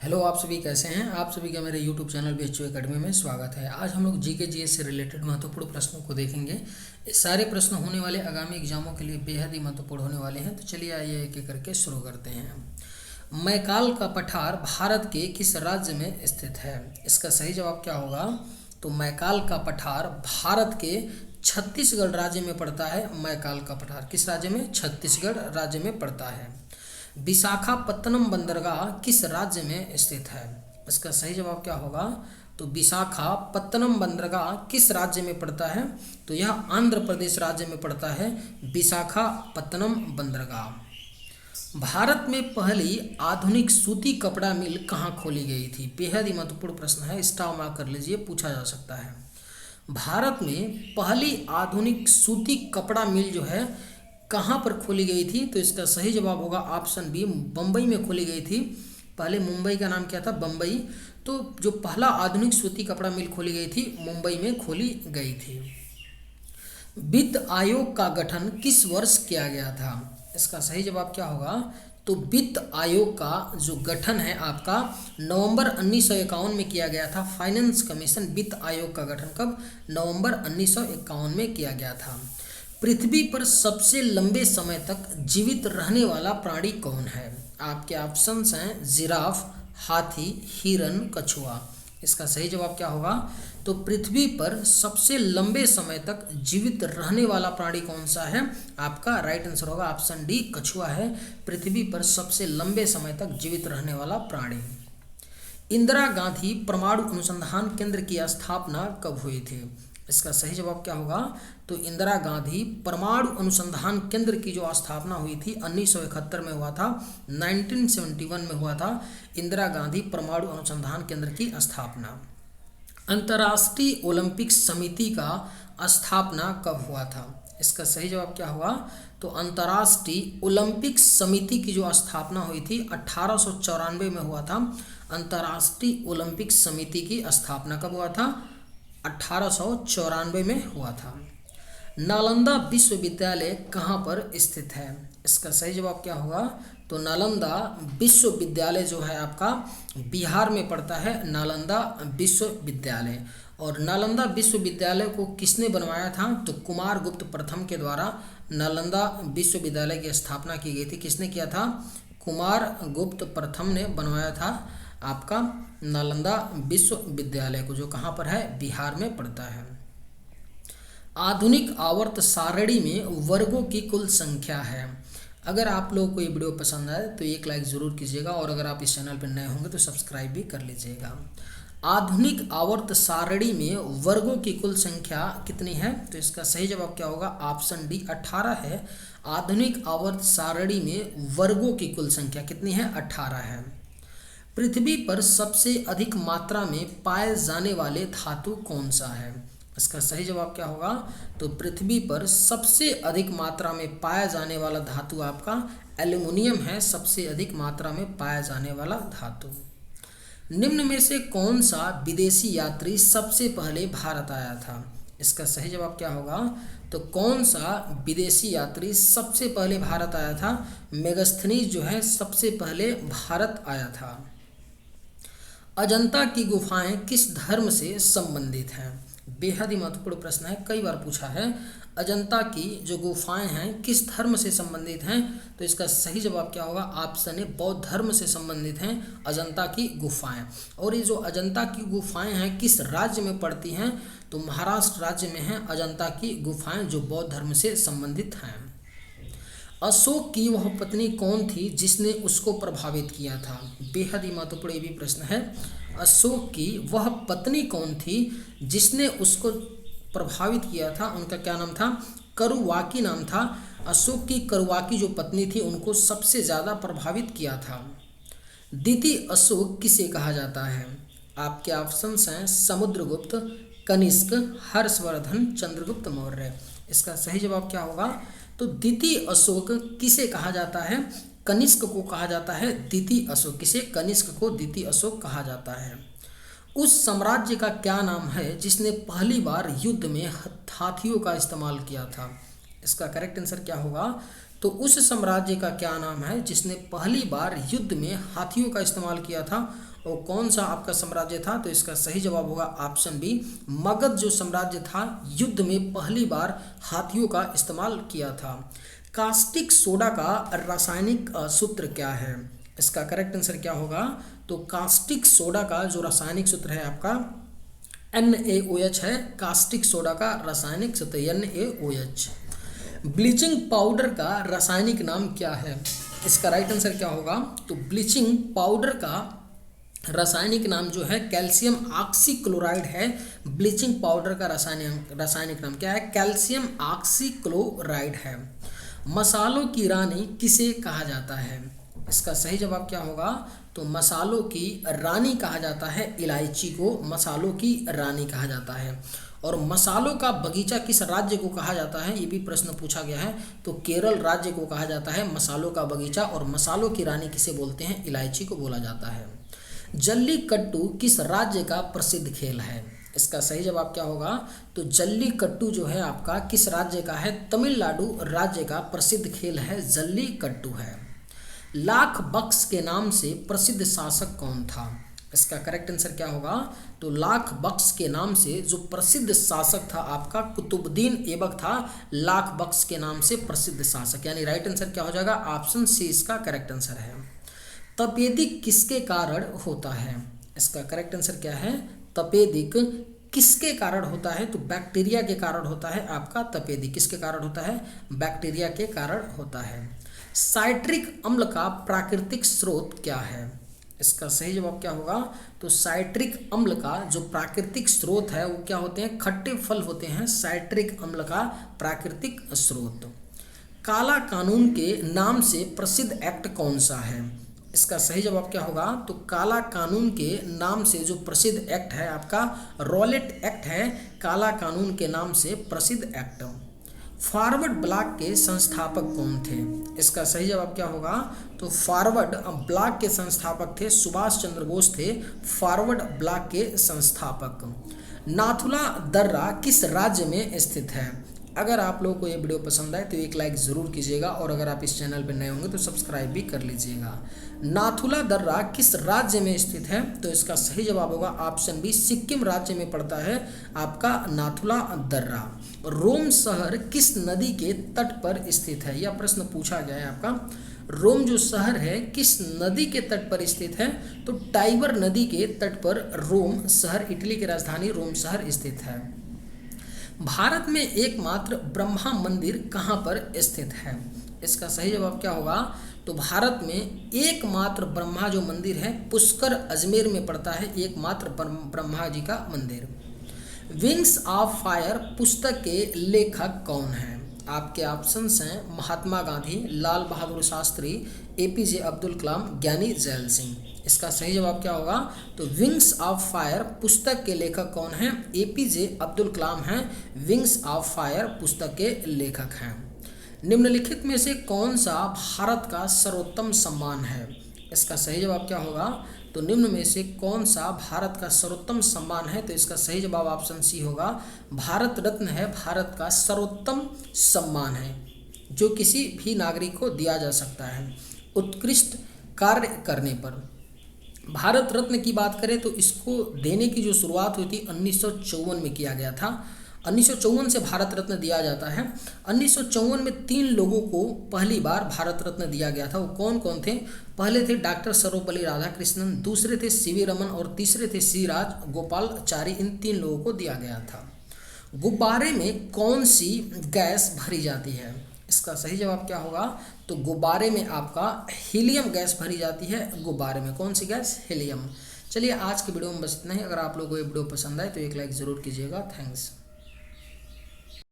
Hello, आप सभी कैसे हैं। आप सभी का मेरे यूट्यूब चैनल BHU एकेडमी में स्वागत है। आज हम लोग जीके जीएस से रिलेटेड महत्वपूर्ण प्रश्नों को देखेंगे। ये सारे प्रश्न होने वाले आगामी एग्जामों के लिए बेहद ही महत्वपूर्ण होने वाले हैं। तो चलिए आइए एक एक करके शुरू करते हैं। मैकाल का पठार भारत के किस राज्य में स्थित है? इसका सही जवाब क्या होगा? तो मैकाल का पठार भारत के छत्तीसगढ़ राज्य में पड़ता है। मैकाल का पठार किस राज्य में? छत्तीसगढ़ राज्य में पड़ता है। विशाखापत्तनम बंदरगाह किस राज्य में स्थित है? इसका सही जवाब क्या होगा? तो विशाखापत्तनम बंदरगाह किस राज्य में पड़ता है? तो यह आंध्र प्रदेश राज्य में पड़ता है, विशाखापत्तनम बंदरगाह। भारत में पहली आधुनिक सूती कपड़ा मिल कहाँ खोली गई थी? बेहद ही महत्वपूर्ण प्रश्न है, स्टार मार्क कर लीजिए, पूछा जा सकता है। भारत में पहली आधुनिक सूती कपड़ा मिल जो है कहाँ पर खोली गई थी? तो इसका सही जवाब होगा ऑप्शन बी, बम्बई में खोली गई थी। पहले मुंबई का नाम क्या था? बम्बई। तो जो पहला आधुनिक सूती कपड़ा मिल खोली गई थी, मुंबई में खोली गई थी। वित्त आयोग का गठन किस वर्ष किया गया था? इसका सही जवाब क्या होगा? तो वित्त आयोग का जो गठन है आपका नवंबर 1951 में किया गया था। फाइनेंस कमीशन वित्त आयोग का गठन कब? नवंबर 1951 में किया गया था। पृथ्वी पर सबसे लंबे समय तक जीवित रहने वाला प्राणी कौन है? आपके ऑप्शंस हैं जिराफ, हाथी, हिरन, कछुआ। इसका सही जवाब क्या होगा? तो पृथ्वी पर सबसे लंबे समय तक जीवित रहने वाला प्राणी कौन सा है? आपका राइट आंसर होगा ऑप्शन डी, कछुआ है पृथ्वी पर सबसे लंबे समय तक जीवित रहने वाला प्राणी। इंदिरा गांधी परमाणु अनुसंधान केंद्र की स्थापना कब हुई थी? इसका सही जवाब क्या होगा? तो इंदिरा गांधी परमाणु अनुसंधान केंद्र की जो स्थापना हुई थी 1971 में हुआ था, 1971 में हुआ था इंदिरा गांधी परमाणु अनुसंधान केंद्र की स्थापना। अंतर्राष्ट्रीय ओलंपिक समिति का स्थापना कब हुआ था? इसका सही जवाब क्या हुआ? तो अंतर्राष्ट्रीय ओलंपिक समिति की जो स्थापना हुई थी 1894 में हुआ था। अंतर्राष्ट्रीय ओलंपिक समिति की स्थापना कब हुआ था? 1894 में हुआ था। नालंदा विश्वविद्यालय कहाँ पर स्थित है? इसका सही जवाब क्या होगा? तो नालंदा विश्वविद्यालय जो है आपका बिहार में पड़ता है, नालंदा विश्वविद्यालय। और नालंदा विश्वविद्यालय को किसने बनवाया था? तो कुमार गुप्त प्रथम के द्वारा नालंदा विश्वविद्यालय की स्थापना की गई थी। किसने किया था? कुमार गुप्त प्रथम ने बनवाया था आपका नालंदा विश्वविद्यालय को, जो कहाँ पर है? बिहार में पड़ता है। आधुनिक आवर्त सारणी में वर्गों की कुल संख्या है। अगर आप लोगों को ये वीडियो पसंद आए तो एक लाइक ज़रूर कीजिएगा, और अगर आप इस चैनल पर नए होंगे तो सब्सक्राइब भी कर लीजिएगा। आधुनिक आवर्त सारणी में वर्गों की कुल संख्या कितनी है? तो इसका सही जवाब क्या होगा? ऑप्शन डी 18 है। आधुनिक आवर्त सारणी में वर्गों की कुल संख्या कितनी है? 18 है। पृथ्वी पर सबसे अधिक मात्रा में पाए जाने वाले धातु कौन सा है? इसका सही जवाब क्या होगा? तो पृथ्वी पर सबसे अधिक मात्रा में पाया जाने वाला धातु आपका एल्युमिनियम है, सबसे अधिक मात्रा में पाया जाने वाला धातु। निम्न में से कौन सा विदेशी यात्री सबसे पहले भारत आया था? इसका सही जवाब क्या होगा? तो कौन सा विदेशी यात्री सबसे पहले भारत आया था? मेगास्थनीज जो है सबसे पहले भारत आया था। अजंता की गुफाएं किस धर्म से संबंधित हैं? बेहद ही महत्वपूर्ण प्रश्न है, कई बार पूछा है। अजंता की जो गुफाएं हैं किस धर्म से संबंधित हैं? तो इसका सही जवाब क्या होगा? ऑप्शन ए, बौद्ध धर्म से संबंधित हैं अजंता की गुफाएं। और ये जो अजंता की गुफाएं हैं किस राज्य में पड़ती हैं? तो महाराष्ट्र राज्य में हैं अजंता की गुफाएं, जो बौद्ध धर्म से संबंधित हैं। अशोक की वह पत्नी कौन थी जिसने उसको प्रभावित किया था? बेहद ही महत्वपूर्ण ये भी प्रश्न है। अशोक की वह पत्नी कौन थी जिसने उसको प्रभावित किया था? उनका क्या नाम था? करुवाकी नाम था। अशोक की करुवाकी जो पत्नी थी उनको सबसे ज़्यादा प्रभावित किया था। द्वितीय अशोक किसे कहा जाता है? आपके ऑप्शंस हैं समुद्रगुप्त, कनिष्क, हर्षवर्धन, चंद्रगुप्त मौर्य। इसका सही जवाब क्या होगा? तो द्वितीय अशोक किसे कहा जाता है? कनिष्क को कहा जाता है द्वितीय अशोक। किसे? कनिष्क को द्वितीय अशोक कहा जाता है। उस साम्राज्य का क्या नाम है जिसने पहली बार युद्ध में हाथियों का इस्तेमाल किया था? इसका करेक्ट आंसर क्या होगा? तो उस साम्राज्य का क्या नाम है जिसने पहली बार युद्ध में हाथियों का इस्तेमाल किया था, और कौन सा आपका साम्राज्य था? तो इसका सही जवाब होगा ऑप्शन बी, मगध जो साम्राज्य था युद्ध में पहली बार हाथियों का इस्तेमाल किया था। कास्टिक सोडा का रासायनिक सूत्र क्या है? इसका करेक्ट आंसर क्या होगा? तो कास्टिक सोडा का जो रासायनिक सूत्र है आपका NaOH है। कास्टिक सोडा का रासायनिक सूत्र NaOH। ब्लीचिंग पाउडर का रासायनिक नाम क्या है? इसका राइट आंसर क्या होगा? तो ब्लीचिंग पाउडर का रासायनिक नाम जो है कैल्शियम ऑक्सीक्लोराइड है। ब्लीचिंग पाउडर का रासायनिक नाम क्या है? कैल्शियम ऑक्सीक्लोराइड है। मसालों की रानी किसे कहा जाता है? इसका सही जवाब क्या होगा? तो मसालों की रानी कहा जाता है इलायची को, मसालों की रानी कहा जाता है। और मसालों का बगीचा किस राज्य को कहा जाता है? ये भी प्रश्न पूछा गया है। तो केरल राज्य को कहा जाता है मसालों का बगीचा, और मसालों की रानी किसे बोलते हैं? इलायची को बोला जाता है। जल्लीकट्टू किस राज्य का प्रसिद्ध खेल है? इसका सही जवाब क्या होगा? तो जल्लीकट्टू जो है आपका किस राज्य का है? तमिलनाडु राज्य का प्रसिद्ध खेल है जल्लीकट्टू है। लाख बक्स के नाम से प्रसिद्ध शासक कौन था? इसका करेक्ट आंसर क्या होगा? तो लाख बक्स के नाम से जो प्रसिद्ध शासक था आपका कुतुबुद्दीन ऐबक था। लाख बक्स के नाम से प्रसिद्ध शासक, यानी राइट आंसर क्या हो जाएगा? ऑप्शन सी इसका करेक्ट आंसर है। तपेदिक किसके कारण होता है? इसका करेक्ट आंसर क्या है? तपेदिक किसके कारण होता है? तो बैक्टीरिया के कारण होता है आपका तपेदिक। किसके कारण होता है? बैक्टीरिया के कारण होता है। साइट्रिक अम्ल का प्राकृतिक स्रोत क्या है? इसका सही जवाब क्या होगा? तो साइट्रिक अम्ल का जो प्राकृतिक स्रोत है वो क्या होते हैं? खट्टे फल होते हैं साइट्रिक अम्ल का प्राकृतिक स्रोत। काला कानून के नाम से प्रसिद्ध एक्ट कौन सा है? इसका सही जवाब क्या होगा? तो काला कानून के नाम से जो प्रसिद्ध एक्ट है आपका रॉलेट एक्ट है। काला कानून के नाम से प्रसिद्ध एक्ट। फॉरवर्ड ब्लॉक के संस्थापक कौन थे? इसका सही जवाब क्या होगा? तो फॉरवर्ड ब्लॉक के संस्थापक थे सुभाष चंद्र बोस थे फॉरवर्ड ब्लॉक के संस्थापक। नाथुला दर्रा किस राज्य में स्थित है? अगर आप लोगों को ये वीडियो पसंद आए तो एक लाइक ज़रूर कीजिएगा, और अगर आप इस चैनल पर नए होंगे तो सब्सक्राइब भी कर लीजिएगा। नाथुला दर्रा किस राज्य में स्थित है? तो इसका सही जवाब होगा ऑप्शन बी, सिक्किम राज्य में पड़ता है आपका नाथुला दर्रा। रोम शहर किस नदी के तट पर स्थित है? यह प्रश्न पूछा गया है आपका। रोम जो शहर है किस नदी के तट पर स्थित है? तो टाइबर नदी के तट पर रोम शहर, इटली की राजधानी रोम शहर स्थित है। भारत में एकमात्र ब्रह्मा मंदिर कहाँ पर स्थित है? इसका सही जवाब क्या होगा? तो भारत में एकमात्र ब्रह्मा जो मंदिर है पुष्कर अजमेर में पड़ता है एकमात्र ब्रह्मा जी का मंदिर। विंग्स ऑफ फायर पुस्तक के लेखक कौन हैं? आपके ऑप्शंस हैं महात्मा गांधी, लाल बहादुर शास्त्री, APJ अब्दुल कलाम, ज्ञानी जैल सिंह। इसका सही जवाब क्या होगा? तो विंग्स ऑफ फायर पुस्तक के लेखक कौन हैं? APJ अब्दुल कलाम हैं विंग्स ऑफ फायर पुस्तक के लेखक हैं। निम्नलिखित में से कौन सा भारत का सर्वोत्तम सम्मान है? इसका सही जवाब क्या होगा? तो निम्न में से कौन सा भारत का सर्वोत्तम सम्मान है? तो इसका सही जवाब ऑप्शन सी होगा, भारत रत्न है भारत का सर्वोत्तम सम्मान है जो किसी भी नागरिक को दिया जा सकता है उत्कृष्ट कार्य करने पर। भारत रत्न की बात करें तो इसको देने की जो शुरुआत हुई थी 1954 में किया गया था। 1954 से भारत रत्न दिया जाता है। 1954 में 3 लोगों को पहली बार भारत रत्न दिया गया था। वो कौन कौन थे? पहले थे डॉक्टर सर्वपल्ली राधाकृष्णन, दूसरे थे CV रमन और तीसरे थे श्री राजगोपालाचारी। इन 3 लोगों को दिया गया था। गुब्बारे में कौन सी गैस भरी जाती है? इसका सही जवाब क्या होगा? तो गुब्बारे में आपका हीलियम गैस भरी जाती है। गुब्बारे में कौन सी गैस? हीलियम। चलिए आज की वीडियो में बस इतना ही। अगर आप लोगों को ये वीडियो पसंद आए तो एक लाइक ज़रूर कीजिएगा। थैंक्स।